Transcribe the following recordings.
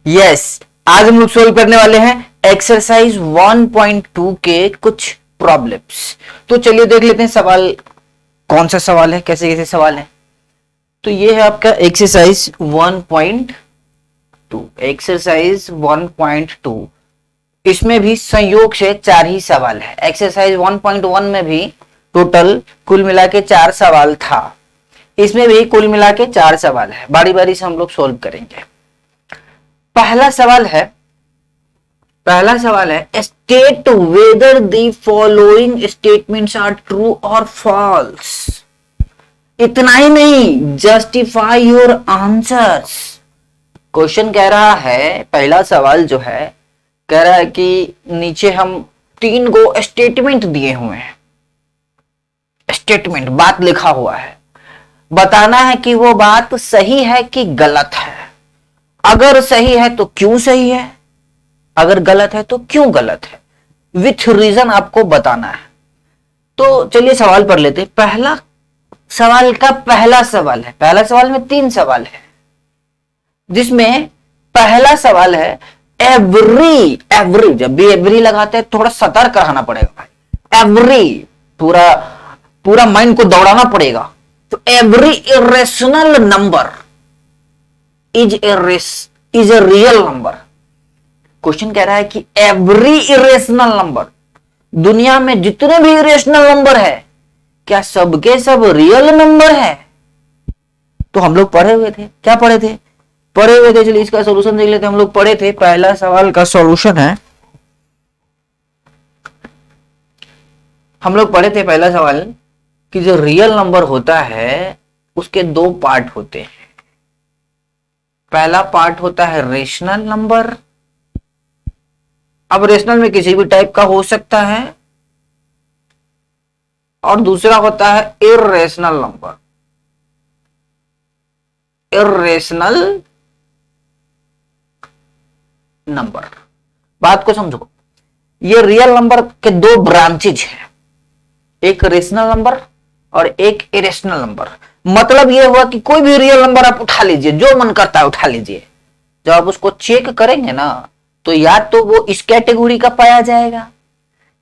Yes, आज हम लोग सोल्व करने वाले हैं एक्सरसाइज 1.2 के कुछ प्रॉब्लम्स। तो चलिए देख लेते हैं सवाल कौन सा सवाल है, कैसे कैसे सवाल है। तो ये है आपका एक्सरसाइज 1.2। एक्सरसाइज 1.2 इसमें भी संयोग से 4 ही सवाल है। एक्सरसाइज 1.1 में भी टोटल कुल मिला के 4 सवाल था, इसमें भी कुल मिला के 4 सवाल है। बारी बारी से हम लोग सोल्व करेंगे। पहला सवाल है state whether the following statements are true और फॉल्स। इतना ही नहीं, जस्टिफाई योर आंसर्स। क्वेश्चन कह रहा है, पहला सवाल जो है कह रहा है कि नीचे हम 3 गो स्टेटमेंट दिए हुए हैं। स्टेटमेंट बात लिखा हुआ है, बताना है कि वो बात सही है कि गलत है। अगर सही है तो क्यों सही है, अगर गलत है तो क्यों गलत है, विथ रीजन आपको बताना है। तो चलिए सवाल पढ़ लेते हैं। पहला सवाल का पहला सवाल है, पहला सवाल में 3 सवाल है, जिसमें पहला सवाल है एवरी। जब भी एवरी लगाते हैं थोड़ा सतर्क रहना पड़ेगा भाई। एवरी पूरा माइंड को दौड़ाना पड़ेगा। तो every irrational number is a real number. Question कह रहा है कि एवरी इरेशनल नंबर, दुनिया में जितने भी इरेशनल नंबर है क्या सबके सब रियल नंबर है। तो हम लोग पढ़े हुए थे, क्या पढ़े थे, चलिए इसका सॉल्यूशन देख लेते हैं। हम लोग पढ़े थे, पहला सवाल का सॉल्यूशन है, हम लोग पढ़े थे पहला सवाल कि जो रियल नंबर होता है उसके 2 पार्ट होते हैं। पहला पार्ट होता है रेशनल नंबर। अब रेशनल में किसी भी टाइप का हो सकता है, और दूसरा होता है इर्रेशनल नंबर। इर्रेशनल नंबर, बात को समझो। ये रियल नंबर के 2 ब्रांचेज हैं, एक रेशनल नंबर और एक इरेशनल नंबर। मतलब यह हुआ कि कोई भी रियल नंबर आप उठा लीजिए, जो मन करता है उठा लीजिए। जब आप उसको चेक करेंगे ना, तो या तो वो इस कैटेगरी का पाया जाएगा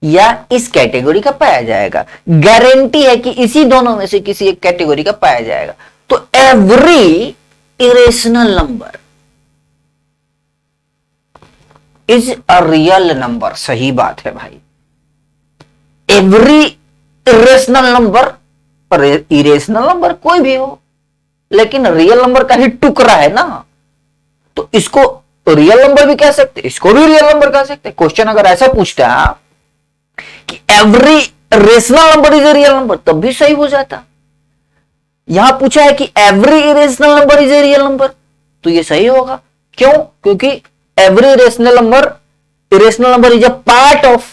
या इस कैटेगरी का पाया जाएगा। गारंटी है कि इसी दोनों में से किसी एक कैटेगरी का पाया जाएगा। तो every irrational number is a real number. सही बात है भाई। एवरी इरेशनल नंबर, और इरेशनल नंबर कोई भी हो, लेकिन रियल नंबर का ही टुकड़ा है ना, तो इसको रियल नंबर भी कह सकते, इसको भी रियल नंबर कह सकते। क्वेश्चन अगर ऐसा पूछता है कि every rational number is a real number, तब भी सही हो जाता। यहां पूछा है कि every irrational number is a real number, तो ये सही होगा। क्यों? क्योंकि every irrational number is a part of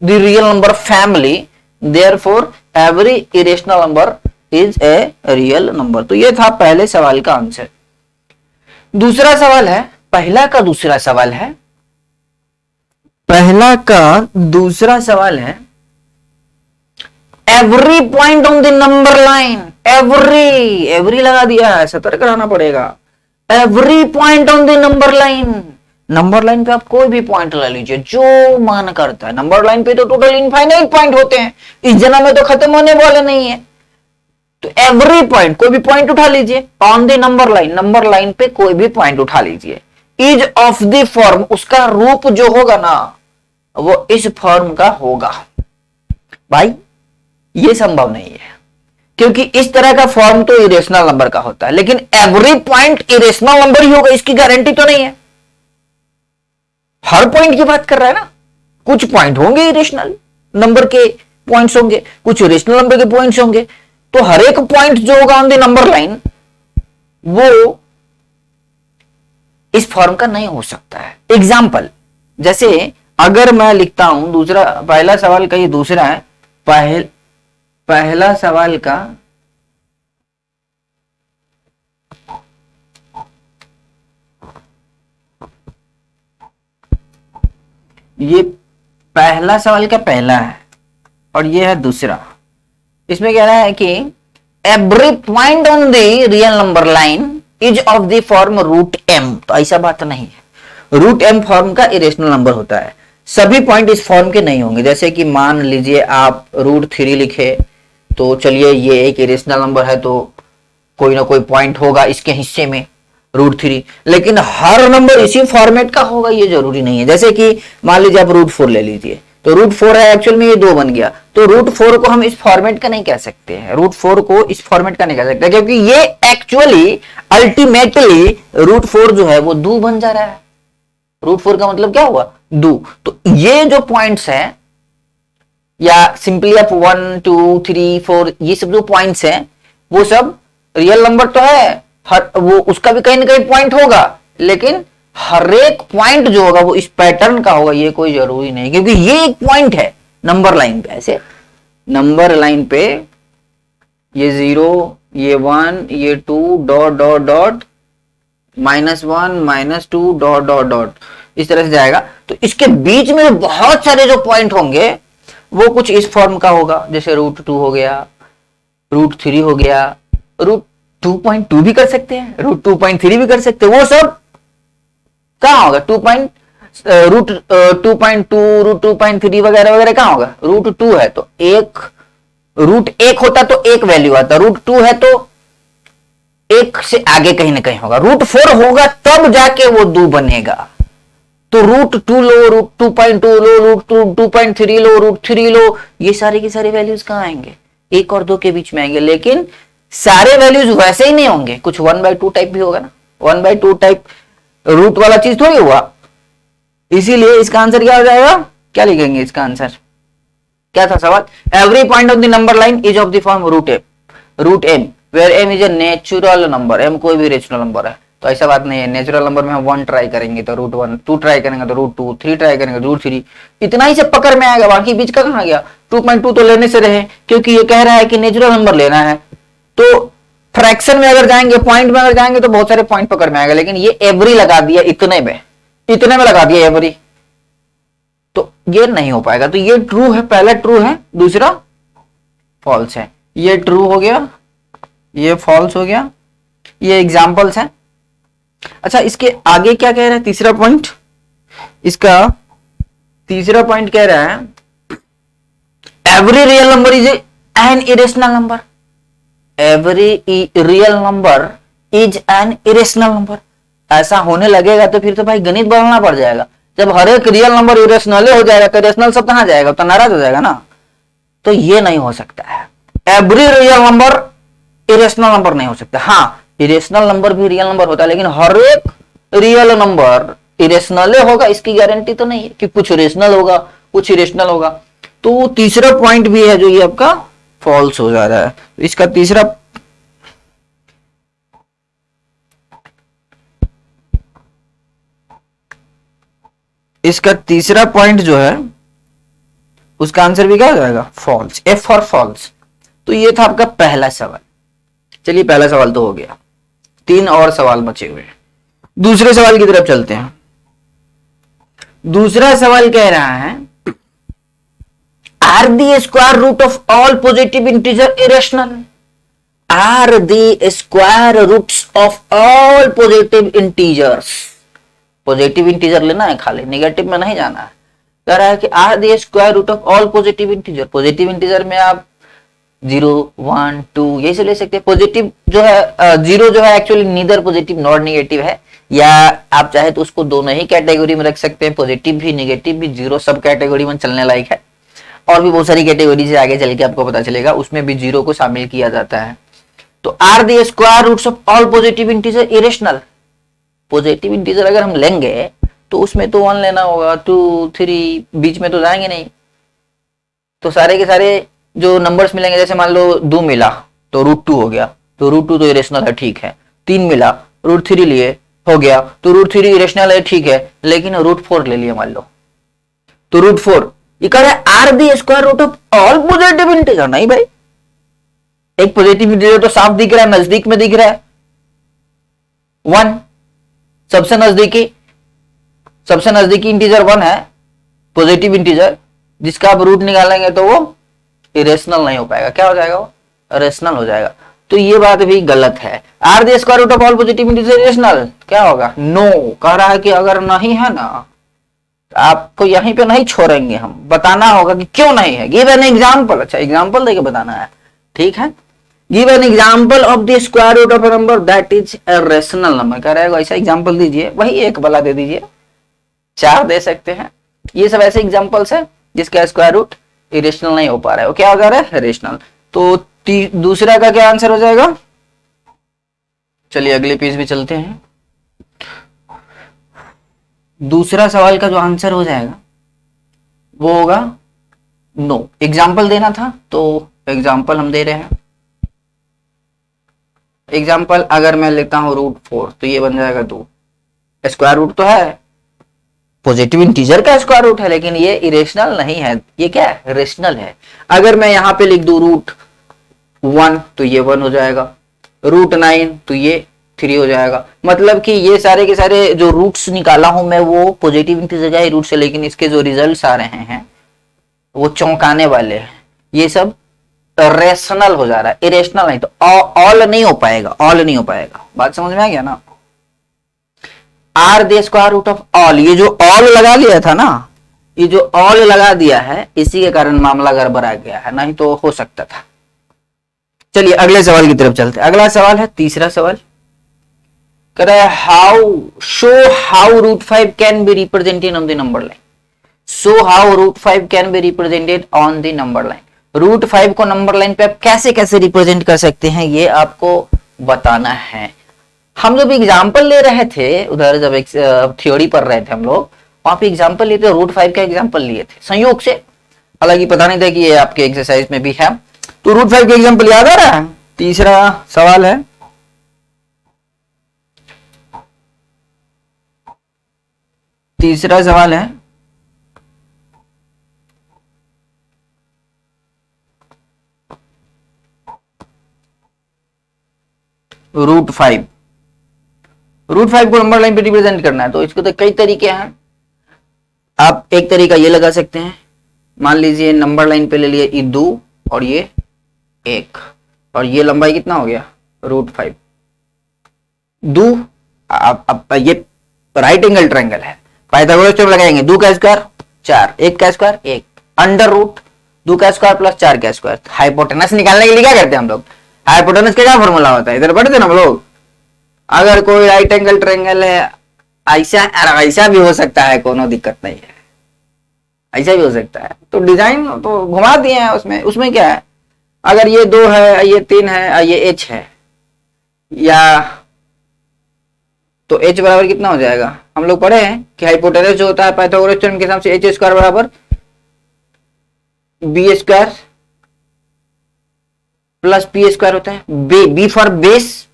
the real number family, therefore every irrational number is a real number. तो ये था पहले सवाल का आंसर। दूसरा सवाल है, पहला का दूसरा सवाल है, पहला का दूसरा सवाल है every point on the number line. Every लगा दिया है, सतर्क रहना पड़ेगा। Every point on the number line. Number line पे आप कोई भी पॉइंट ले लीजिए, जो मन करता है। नंबर लाइन पे तो टोटल इनफाइनाइट पॉइंट होते हैं, इस जन्म में तो खत्म होने वाले नहीं है। तो एवरी पॉइंट, कोई भी पॉइंट उठा लीजिए on the number line, number line पे कोई भी पॉइंट उठा लीजिए। इज ऑफ द फॉर्म, उसका रूप जो होगा ना वो इस फॉर्म का होगा। भाई ये संभव नहीं है, क्योंकि इस तरह का फॉर्म तो इरेशनल नंबर का होता है, लेकिन एवरी पॉइंट इरेशनल नंबर ही होगा इसकी गारंटी तो नहीं है। हर पॉइंट की बात कर रहा है ना, कुछ पॉइंट होंगे इरेशनल नंबर के पॉइंट्स होंगे, कुछ रेशनल नंबर के पॉइंट्स होंगे। तो हर एक पॉइंट जो होगा ऑन द नंबर लाइन वो इस फॉर्म का नहीं हो सकता है। एग्जाम्पल, जैसे अगर मैं लिखता हूं दूसरा, पहला सवाल का ये दूसरा है, पहला सवाल का ये पहला सवाल का पहला है और ये है दूसरा। इसमें कह रहा है कि every point on the real number line is of the form root m, तो ऐसा बात नहीं है। रूट एम फॉर्म का इरेशनल नंबर होता है, सभी पॉइंट इस फॉर्म के नहीं होंगे। जैसे कि मान लीजिए आप √3 लिखे, तो चलिए ये एक इरेशनल नंबर है, तो कोई ना कोई पॉइंट होगा इसके हिस्से में √3, लेकिन हर नंबर इसी फॉर्मेट का होगा ये जरूरी नहीं है। जैसे कि मान लीजिए आप √4 ले लीजिए, तो √4 है, एक्चुअल में ये 2 बन गया, तो √4 को हम इस फॉर्मेट का नहीं कह सकते हैं, √4 को इस फॉर्मेट का नहीं कह सकते, क्योंकि ये एक्चुअली अल्टीमेटली √4 जो है वो 2 बन जा रहा है। √4 का मतलब क्या हुआ, 2। तो ये जो पॉइंट्स हैं, या सिंपली आप 1 2 3 4 ये सब जो पॉइंट्स हैं वो सब रियल नंबर तो है, हर वो उसका भी कहीं ना कहीं पॉइंट होगा, लेकिन हर एक पॉइंट जो होगा वो इस पैटर्न का होगा ये कोई जरूरी नहीं, क्योंकि ये एक पॉइंट है नंबर लाइन पे। ऐसे नंबर लाइन पे ये 0, ये 1, ये 2 dot dot dot -1 -2 dot dot dot इस तरह से जाएगा। तो इसके बीच में बहुत सारे जो पॉइंट होंगे वो कुछ इस फॉर्म का होगा, जैसे √2 हो गया, √3 हो गया, √2.2 भी कर सकते हैं, √2.3 भी कर सकते हैं। वो सब कहां होगा, √2.2 √2.3 वगैरह वगैरह कहां होगा, √2 है तो एक √1 होता तो एक वैल्यू आता, √2 है तो एक से आगे कहीं ना कहीं होगा, √4 होगा तब जाके वो 2 बनेगा। तो √2 लो, √2.2 लो, √2.3 लो, √3 लो, ये सारी की सारी वैल्यूज कहां आएंगे, 1 और 2 के बीच में आएंगे। लेकिन सारे वैल्यूज वैसे ही नहीं होंगे, कुछ 1/2 टाइप भी होगा ना, 1/2 टाइप रूट वाला चीज थोड़ी हुआ। इसीलिए इसका आंसर क्या हो जाएगा, क्या लिखेंगे इसका आंसर, क्या था सवाल, every point of the number line is of the form root m where m is a natural number, m कोई भी रेशनल नंबर है। तो ऐसा बात नहीं है, नेचुरल नंबर में हम 1 ट्राई करेंगे तो √1, 2 ट्राई करेंगे तो √2, 3 ट्राई करेंगे तो √3, इतना ही से पकड़ में आएगा, बाकी बीच का कहां गया। 2.2 तो लेने से रहे, क्योंकि ये कह रहा है कि नेचुरल नंबर लेना है। तो फ्रैक्शन में अगर जाएंगे, पॉइंट में अगर जाएंगे तो बहुत सारे पॉइंट पकड़ में आएगा, लेकिन ये एवरी लगा दिया, इतने में लगा दिया एवरी, तो ये नहीं हो पाएगा। तो ये ट्रू है, पहला ट्रू है, दूसरा फॉल्स है। ये ट्रू हो गया, ये फॉल्स हो गया, ये एग्जांपल्स हैं। अच्छा, इसके आगे क्या कह रहा है, तीसरा पॉइंट, इसका तीसरा पॉइंट कह रहा है every real number is an irrational number, every real number is an irrational number. ऐसा होने लगेगा तो फिर तो भाई गणित बढ़ाना पड़ जाएगा। जब हर एक रियल नंबर इरेशनल हो जाएगा तो इरेशनल सब कहां जाएगा, तो नाराज हो जाएगा ना। तो ये नहीं हो सकता है, every real number irrational number नहीं हो सकता। हाँ, इरेशनल नंबर भी रियल नंबर होता है, लेकिन हर एक रियल नंबर इरेशनल होगा इसकी गारंटी तो नहीं है, कि कुछ रेशनल होगा कुछ इरेशनल होगा। तो तीसरा पॉइंट भी है जो ये आपका फॉल्स हो जा रहा है। तो इसका तीसरा पॉइंट जो है उसका आंसर भी क्या हो जाएगा, फॉल्स, एफ फॉर फॉल्स। तो ये था आपका पहला सवाल। चलिए पहला सवाल तो हो गया, 3 और सवाल बचे हुए। दूसरे सवाल की तरफ चलते हैं। दूसरा सवाल कह रहा है are the square root of all positive integer irrational, are the square roots of all positive integers, positive integer लेना है खाली, नेगेटिव में नहीं जाना है। कह रहा है कि are the square root of all positive integer, positive integer में आप 0 1 2 यही से ले सकते हैं। पॉजिटिव जो है 0 जो है actually neither positive not negative है, या आप चाहे तो उसको दोनों ही कैटेगरी में रख सकते हैं, पॉजिटिव भी नेगेटिव भी, 0 सब कैटेगरी में चलने लायक है। और भी बहुत सारी कैटेगरी से आगे चल के आपको पता चलेगा, उसमें भी 0 को शामिल किया जाता है। तो are the square roots of all positive integer irrational, positive integer अगर हम लेंगे तो उसमें तो 1 लेना होगा, 2 3 बीच में तो जाएंगे नहीं। तो सारे के सारे जो नंबर्स मिलेंगे, जैसे मान लो 2 मिला तो √2 हो गया, तो √2 तो इरेशनल है, ठीक है। 3 मिला √3 लिए हो गया, तो √3 इरेशनल है, ठीक है। लेकिन √4 ले लिया मान लो, तो √4 ये कह रहा है are the square root of all positive integer. नहीं भाई, एक पॉजिटिव इंटीजर तो साफ दिख रहा है, नजदीक में दिख रहा है, 1 सबसे नजदीकी इंटीजर 1 है, पॉजिटिव इंटीजर, जिसका आप रूट निकालेंगे तो वो इरेशनल नहीं हो पाएगा। क्या हो जाएगा, वो रेशनल हो जाएगा। तो ये बात भी गलत है। Are the square root of all positive integer rational, क्या होगा? नो। कह रहा है कि अगर नहीं है ना, आपको यहीं पे नहीं छोड़ेंगे, हम बताना होगा कि क्यों नहीं है। गिव एन एग्जांपल, अच्छा एग्जांपल देके बताना है, ठीक है। Give an example of the square root of a number that is a rational number. कह रहा है ऐसा एग्जांपल दीजिए, वही एक वाला दे दीजिए, 4 दे सकते हैं। ये सब ऐसे एग्जांपल्स है जिसका स्क्वायर रूट इरेशनल नहीं हो पा रहा है, वो क्या हो जा रहा है? रेशनल। तो दूसरा का क्या आंसर हो जाएगा? चलिए अगले पेज पे चलते हैं। दूसरा सवाल का जो आंसर हो जाएगा वो होगा नो। एग्जाम्पल देना था तो एग्जाम्पल हम दे रहे हैं। एग्जाम्पल अगर मैं लेता हूं √4 तो ये बन जाएगा 2। स्क्वायर रूट तो है, पॉजिटिव इंटीजर का स्क्वायर रूट है, लेकिन ये इरेशनल नहीं है, ये क्या है? रेशनल है। अगर मैं यहां पे लिख दूं √1 तो ये 1 हो जाएगा, √9 तो ये 3 हो जाएगा। मतलब कि ये सारे के सारे जो रूट्स निकाला हूं मैं वो पॉजिटिव इंटीजर का ही रूट से, लेकिन इसके जो रिजल्ट्स आ रहे हैं वो चौंकाने वाले हैं। ये सब रेशनल हो जा रहा है, इरेशनल नहीं। तो ऑल नहीं हो पाएगा, ऑल नहीं हो पाएगा। बात समझ में आ गया ना? Are the square root of all, ये जो ऑल लगा लिया था ना, ये जो ऑल लगा दिया है, इसी के कारण मामला गड़बड़ा गया है, नहीं तो हो सकता था। चलिए अगले सवाल की तरफ चलते हैं। अगला सवाल है तीसरा सवाल। कह रहा है how √5 can be represented on the number line. So how √5 can be represented on the number line. √5 को नंबर लाइन पे आप कैसे कैसे रिप्रेजेंट कर सकते हैं, ये आपको बताना है। हम जब एग्जाम्पल ले रहे थे उधर, जब एक थ्योरी पढ़ रहे थे हम लोग, वहां पे एग्जाम्पल लिए थे, √5 का एग्जाम्पल लिए थे संयोग से, हालांकि पता नहीं था कि ये आपके एक्सरसाइज में भी है। तो √5 का एग्जाम्पल याद आ रहा है? तीसरा सवाल है, तीसरा सवाल है √5। √5 को नंबर लाइन पे रिप्रेजेंट करना है तो इसको तो कई तरीके हैं। आप एक तरीका ये लगा सकते हैं, मान लीजिए नंबर लाइन पे ले लिए ये 2 और ये 1, और ये लंबाई कितना हो गया? √5। 2 अब ये राइट एंगल ट्रायंगल है, पाइथागोरस थ्योरम लगाएंगे, 2 का स्क्वायर 4, 1 का स्क्वायर 1, अंडर रूट 2 का स्क्वायर प्लस 4 का स्क्वायर। हाइपोटेनस निकालने के लिए क्या करते हैं हम लोग? हाइपोटेनस का क्या फॉर्मूला होता है? इधर पढ़ते ना हम लोग। अगर कोई राइट एंगल ट्रायंगल है, ऐसा ऐसा भी हो सकता है, कोनो दिक्कत नहीं है, ऐसा भी हो सकता है। तो डिजाइन तो घुमा दिए हैं उसमें, उसमें क्या है? अगर ये 2 है, ये 3 है, ये h है, या तो h बराबर कितना हो जाएगा? हम लोग पढ़े हैं कि हाइपोटेनस जो होता है पाइथागोरस थ्योरम के हिसाब से h स्क्वायर बराबर b square plus p square होता है। b फॉर बेस,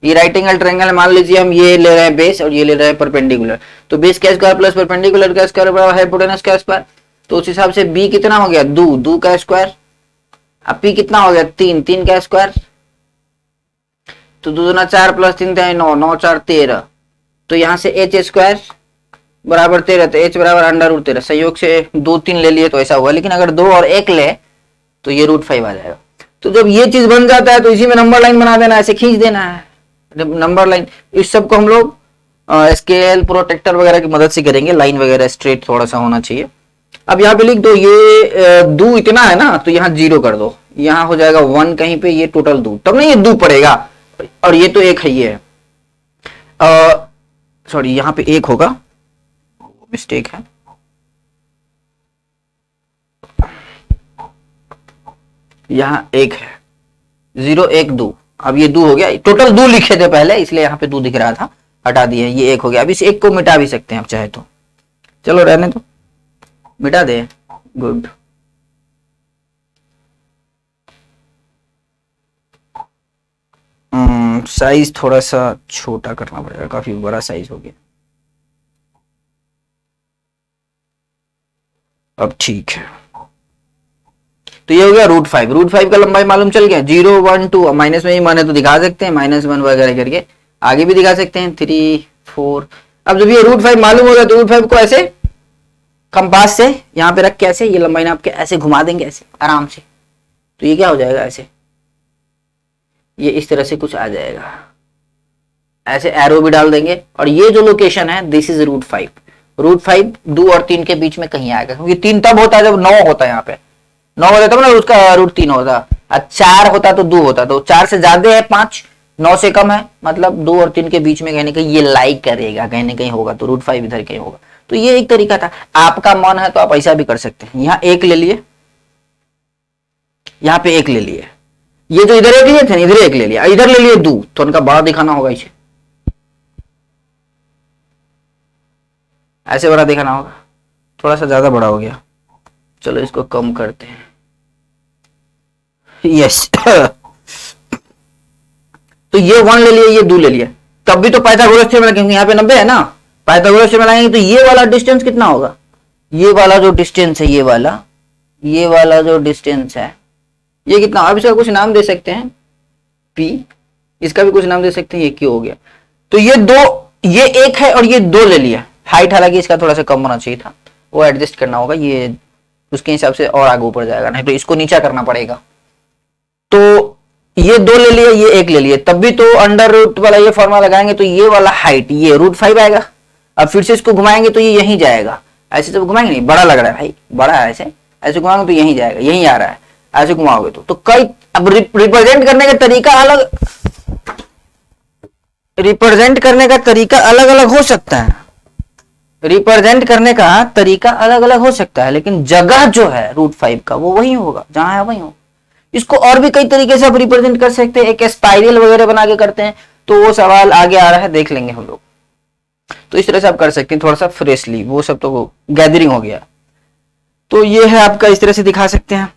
ये राइट एंगल ट्रायंगल है, मान लीजिए हम ये ले रहे हैं बेस और ये ले रहे हैं परपेंडिकुलर, तो बेस का स्क्वायर प्लस परपेंडिकुलर का स्क्वायर बराबर हाइपोटेनस का स्क्वायर। तो उस हिसाब से b कितना हो गया? 2 का स्क्वायर, अब p कितना हो गया? 3 का स्क्वायर, तो 2 दूना 4 प्लस 3 9, 9 4 13, तो यहां से h स्क्वायर बराबर 13, तो h बराबर √13। संयोग से 2 3 ले लिए तो ऐसा हुआ, लेकिन अगर 2 और 1 ले तो ये √5 आ जाएगा। तो जब ये चीज बन जाता है तो इसी में नंबर लाइन बना देना, ऐसे खींच देना है नंबर लाइन। इस सब को हम लोग स्केल प्रोटेक्टर वगैरह की मदद से करेंगे, लाइन वगैरह स्ट्रेट थोड़ा सा होना चाहिए। अब यहाँ पे लिख दो, ये 2 इतना है ना, तो यहाँ 0 कर दो, यहाँ हो जाएगा 1 कहीं पे, ये टोटल 2, तब नहीं ये 2 पड़ेगा, और ये तो 1 है, ये है, सॉरी यहाँ पे 1 होगा, मिस्टेक है, यहाँ 1 है, 0 1 2, अब ये 2 हो गया, टोटल 2 लिखे थे पहले इसलिए यहाँ पे 2 दिख रहा था, हटा दिए, ये 1 हो गया। अब इस 1 को मिटा भी सकते हैं आप चाहे तो, चलो रहने दो, मिटा दे, गुड। साइज थोड़ा सा छोटा करना पड़ेगा, काफी बड़ा साइज हो गया, अब ठीक है। तो ये हो गया √5 का लंबाई मालूम चल गया, 0 1 2, माइनस में ही माने तो दिखा सकते हैं, -1 वगैरह करके आगे भी दिखा सकते हैं, 3 4। अब जब ये √5 मालूम हो गया तो √5 को ऐसे कंपास से यहाँ पे रख के ऐसे ये लंबाई नाप के ऐसे घुमा देंगे, ऐसे आराम से, तो ये क्या हो जाएगा? ऐसे ये इस तरह से कुछ आ जाएगा, ऐसे एरो भी डाल देंगे, और ये जो लोकेशन है दिस इज √5। √5 2 और 3 के बीच में कहीं आएगा, क्योंकि 3 तब होता है जब 9 होता है, यहाँ पे 9 होता तब ना उसका √3 होता, और 4 होता तो 2 होता, तो 4 से ज्यादा है 5, 9 से कम है, मतलब 2 और 3 के बीच में कहीं ना कहीं ये लाइक करेगा, कहीं ना कहीं होगा, तो √5 इधर कहीं होगा। तो ये एक तरीका था, आपका मन है तो आप ऐसा भी कर सकते हैं। यहाँ 1 ले लिए, यहाँ पे 1 ले लिए, ये जो इधर 1 लिए थे इधर 1 ले लिया, इधर ले लिए 2, तो उनका बड़ा दिखाना होगा, इसे ऐसे बड़ा दिखाना होगा, थोड़ा सा ज्यादा बड़ा हो गया, चलो इसको कम करते हैं, यस तो ये 1 ले लिया, ये 2 ले लिया, तब भी तो पाइथागोरस थ्योरम, क्योंकि यहाँ पे 90 है ना, पाइथागोरस थ्योरम लगाएंगे तो ये वाला डिस्टेंस कितना होगा, ये वाला जो डिस्टेंस है, ये वाला जो डिस्टेंस है ये कितना, अब इसका कुछ नाम दे सकते हैं P, इसका भी कुछ नाम दे सकते हैं, ये Q हो गया। तो ये 2, ये 1 है और ये 2 ले लिया, हाइट हालांकि इसका थोड़ा सा कम होना चाहिए था, वो एडजस्ट करना होगा, ये उसके हिसाब से और आगे ऊपर जाएगा, नहीं तो इसको नीचा करना पड़ेगा। तो ये 2 ले लिए, ये 1 ले लिए, तब भी तो अंडर रूट वाला ये फॉर्मूला लगाएंगे तो ये वाला हाइट ये √5 आएगा। अब फिर से इसको घुमाएंगे तो ये यहीं जाएगा, ऐसे जब घुमाएंगे, नहीं बड़ा लग रहा है भाई, बड़ा है, ऐसे घुमाएंगे तो यहीं जाएगा, यहीं आ रहा है, ऐसे घुमाओगे तो कई, अब रिप्रेजेंट करने का तरीका अलग, रिप्रेजेंट करने का तरीका अलग अलग हो सकता है, रिप्रेजेंट करने का तरीका अलग अलग हो सकता है, लेकिन जगह जो है √5 का वो वही होगा, जहां है वही होगा। इसको और भी कई तरीके से आप रिप्रेजेंट कर सकते हैं, एक स्पाइरल वगैरह बना के करते हैं, तो वो सवाल आगे आ रहा है, देख लेंगे हम लोग। तो इस तरह से आप कर सकते हैं, थोड़ा सा फ्रेशली, वो सब तो गैदरिंग हो गया। तो ये है आपका, इस तरह से दिखा सकते हैं,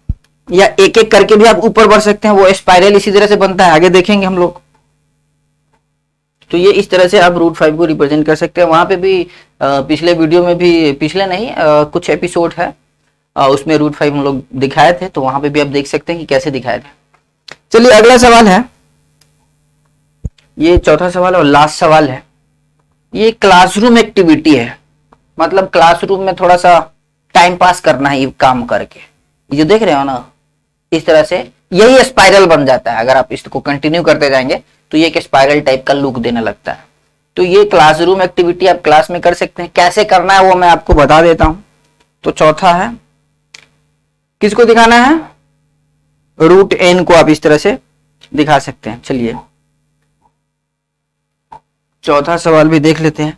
या एक एक करके भी आप ऊपर बढ़ सकते हैं, वो स्पाइरल इसी तरह से बनता है, आगे देखेंगे हम लोग। तो ये इस तरह से आप √5 को रिप्रेजेंट कर सकते हैं। वहां पे भी पिछले वीडियो में भी, पिछले नहीं कुछ एपिसोड है उसमें √5 हम लोग दिखाए थे, तो वहां पे भी आप देख सकते हैं कि कैसे दिखाए थे। चलिए अगला सवाल है, ये चौथा सवाल और लास्ट सवाल है। ये क्लासरूम एक्टिविटी है, मतलब क्लासरूम में थोड़ा सा टाइम पास करना है, ये काम करके, ये जो देख रहे हो ना, इस तरह से यही स्पाइरल बन जाता है। अगर आप इसको कंटिन्यू करते जाएंगे तो ये एक स्पाइरल टाइप का लुक देने लगता है। तो ये क्लासरूम एक्टिविटी आप क्लास में कर सकते हैं, कैसे करना है वो मैं आपको बता देता हूं। तो चौथा है, किसको दिखाना है, √n को आप इस तरह से दिखा सकते हैं। चलिए चौथा सवाल भी देख लेते हैं।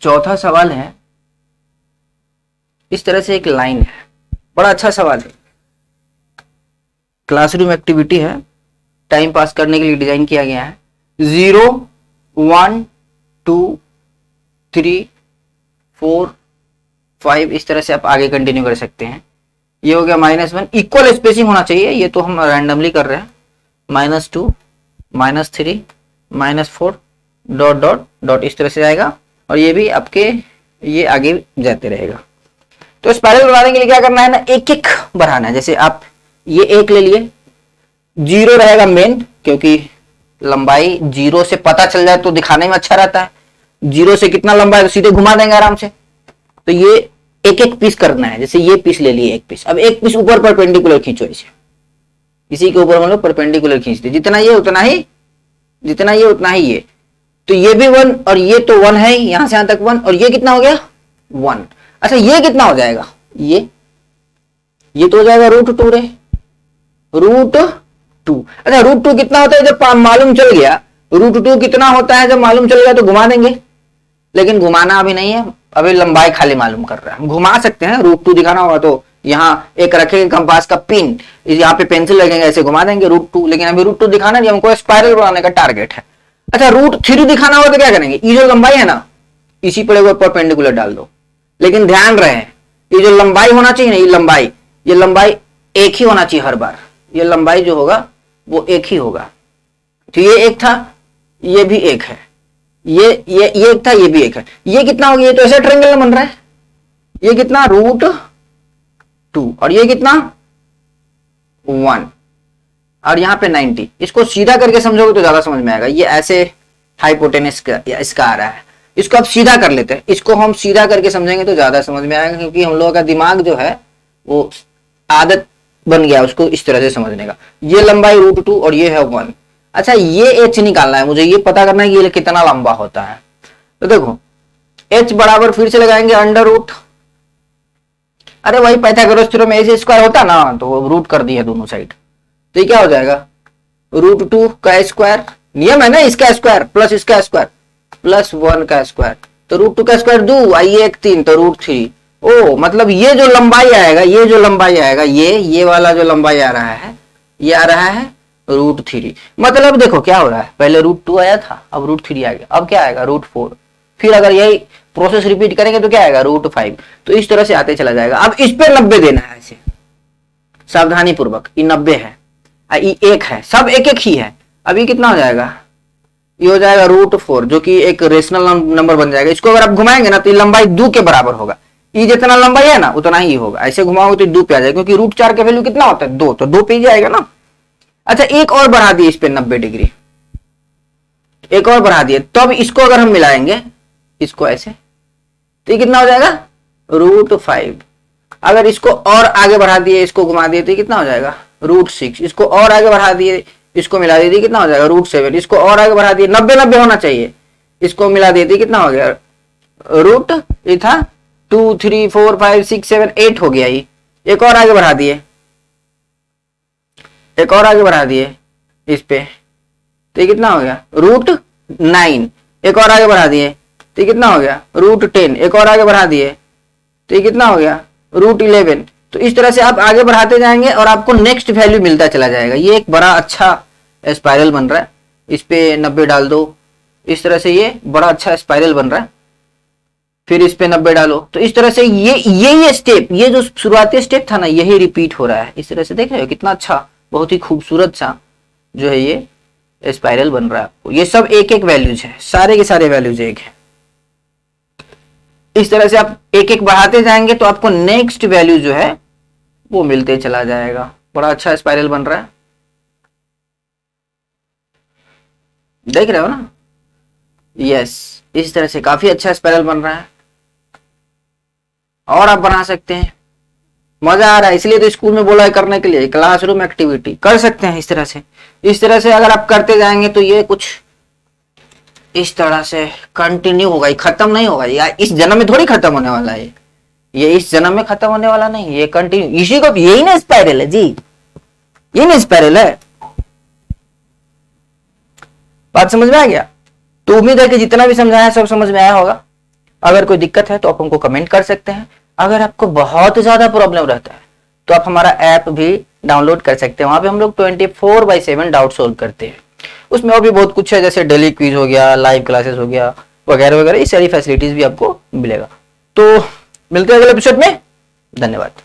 चौथा सवाल है, इस तरह से एक लाइन है, बड़ा अच्छा सवाल है, क्लासरूम एक्टिविटी है, टाइम पास करने के लिए डिजाइन किया गया है। 0 1 2 3 4 5 इस तरह से आप आगे कंटिन्यू कर सकते हैं। ये हो गया -1, इक्वल स्पेसिंग होना चाहिए, ये तो हम रैंडमली कर रहे हैं। -2 -3 -4 डॉट डॉट डॉट इस तरह से जाएगा, और ये भी आपके ये आगे जाते रहेगा। तो स्पाइरल बनाने के लिए क्या करना है ना, एक एक बढ़ाना है। जैसे आप ये 1 ले लिए, 0 रहेगा मेन, क्योंकि लंबाई 0 से पता चल जाए तो दिखाने में अच्छा रहता है। 0 से कितना लंबा है तो सीधे घुमा देंगे आराम से। तो ये एक एक पीस करना है, जैसे ये पीस ले लिए, एक पीस, अब एक पीस ऊपर परपेंडिकुलर खींचो, इसे इसी के ऊपर हम लोग परपेंडिकुलर खींचते, जितना ये उतना ही, जितना ये उतना ही ये। तो ये भी 1 और ये तो 1 है, यहां से यहां तक 1, और ये कितना हो गया 1। अच्छा ये कितना हो जाएगा, ये तो हो जाएगा √2 रे, √2। अच्छा √2 कितना होता है जब मालूम चल गया, √2 कितना होता है जब मालूम चल गया तो घुमा देंगे, लेकिन घुमाना अभी नहीं है, अभी लंबाई खाली मालूम कर रहा है। हम घुमा सकते हैं, √2 दिखाना होगा तो यहाँ एक रखेंगे कंपास का पिन, यहाँ पे पेंसिल लगेंगे, ऐसे घुमा देंगे √2, लेकिन अभी √2 दिखाना नहीं, हमको स्पाइरल बनाने का टारगेट है। अच्छा √3 दिखाना होगा तो क्या करेंगे, ये जो लंबाई है ना, इसी पर एक परपेंडिकुलर डाल दो, लेकिन ध्यान रहे ये जो लंबाई होना चाहिए ना, ये लंबाई एक ही होना चाहिए हर बार, ये लंबाई जो होगा वो एक ही होगा। तो ये एक था, ये भी एक है, ये एक था, ये भी एक है। ये कितना हो गया, ये तो ऐसा ट्रायंगल बन रहा है, ये कितना √2, और ये कितना 1, और यहाँ पे 90। इसको सीधा करके समझोगे तो ज्यादा समझ में आएगा। ये ऐसे हाइपोटेनस का इसका आ रहा है, इसको आप सीधा कर लेते हैं, इसको हम सीधा करके समझेंगे तो ज्यादा समझ में आएगा, क्योंकि हम लोगों का दिमाग जो है वो आदत बन गया उसको इस तरह से समझने का। ये लंबाई √2 और ये है 1। अच्छा ये h निकालना है मुझे, ये पता करना है कि ये कितना लंबा होता है। तो देखो h बराबर फिर से लगाएंगे अंडर रूट, अरे वही पाइथागोरस थ्योरम में h स्क्वायर होता ना, तो रूट कर दिया दोनों साइड, तो ये क्या हो जाएगा √2 का स्क्वायर, नियम है ना इसका स्क्वायर प्लस इसका स्क्वायर प्लस 1 का स्क्वायर, तो √2 का स्क्वायर 2 आइए 1 3 तो √3। ओ मतलब ये जो लंबाई आएगा, ये जो लंबाई आएगा, ये वाला जो लंबाई आ रहा है, ये आ रहा है √3। मतलब देखो क्या हो रहा है, पहले √2 आया था, अब √3 आ गया, अब क्या आएगा √4, फिर अगर यही प्रोसेस रिपीट करेंगे तो क्या आएगा √5। तो इस तरह से आते चला जाएगा। अब इस पे 90 देना है ऐसे सावधानी पूर्वक, ये 90 है, ये 1 है, सब एक एक ही है। अब ये कितना हो जाएगा, ये हो जाएगा √4 जो कि एक रेशनल नंबर बन जाएगा। इसको अगर आप घुमाएंगे ना तो ये लंबाई 2 के बराबर होगा, ये जितना लंबाई है ना उतना ही होगा, ऐसे घुमाओगे तो 2 पे आ जाएगा, क्योंकि √4 का वैल्यू कितना होता है 2, तो 2 पे ही जाएगा ना। अच्छा एक और बढ़ा दिए इस पे 90 डिग्री, एक और बढ़ा दिए, तो अब इसको अगर हम मिलाएंगे इसको ऐसे, तो ये कितना हो जाएगा √5। अगर इसको और आगे बढ़ा दिए, इसको घुमा दिए तो कितना हो जाएगा √6। इसको और आगे बढ़ा दिए, इसको मिला दिए कितना हो जाएगा √7। इसको और आगे बढ़ा दिए, 90 होना चाहिए, इसको मिला दिए कितना हो गया ये था 2 3 4 5 6 7 8 हो गया। ये एक और आगे बढ़ा दिए, एक और आगे बढ़ा दिए इस पे, तो ये कितना हो गया √9। एक और आगे बढ़ा दिए तो ये कितना हो गया √10। एक और आगे बढ़ा दिए तो ये कितना हो गया √11। तो इस तरह से आप आगे बढ़ाते जाएंगे और आपको नेक्स्ट वैल्यू मिलता चला जाएगा। ये एक बड़ा अच्छा स्पाइरल बन रहा है, इस पे 90 डाल दो, इस तरह से ये बड़ा अच्छा स्पाइरल बन रहा है, फिर इस पे 90 डालो, तो इस तरह से ये स्टेप, ये जो शुरुआती स्टेप था ना, यही रिपीट हो रहा है। इस तरह से देख रहे हो कितना अच्छा, बहुत ही खूबसूरत सा जो है ये स्पाइरल बन रहा है आपको। ये सब एक एक वैल्यूज है, सारे के सारे वैल्यूज एक है। इस तरह से आप एक एक बढ़ाते जाएंगे तो आपको नेक्स्ट वैल्यू जो है वो मिलते चला जाएगा। बड़ा अच्छा स्पाइरल बन रहा है, देख रहे हो ना। यस, इस तरह से काफी अच्छा स्पाइरल बन रहा है और आप बना सकते हैं। मजा आ रहा है, इसलिए तो स्कूल में बोला है करने के लिए, क्लासरूम एक्टिविटी कर सकते हैं इस तरह से। इस तरह से अगर आप करते जाएंगे तो ये कुछ इस तरह से कंटिन्यू होगा, ये खत्म नहीं होगा। यार इस जन्म में थोड़ी खत्म होने वाला है, ये इस जन्म में खत्म होने वाला नहीं, ये कंटिन्यू, इसी को यही ना स्पाइरल है जी, ये ना स्पाइरल है। बात समझ में आ गया? तो उम्मीद है कि जितना भी समझाया सब समझ में आया होगा। अगर कोई दिक्कत है तो आप हमको कमेंट कर सकते हैं। अगर आपको बहुत ज्यादा प्रॉब्लम रहता है तो आप हमारा ऐप भी डाउनलोड कर सकते हैं। वहां पे हम लोग 24/7 डाउट सोल्व करते हैं। उसमें और भी बहुत कुछ है, जैसे डेली क्विज हो गया, लाइव क्लासेस हो गया, वगैरह वगैरह, ये सारी फैसिलिटीज भी आपको मिलेगा। तो मिलते हैं अगले एपिसोड में, धन्यवाद।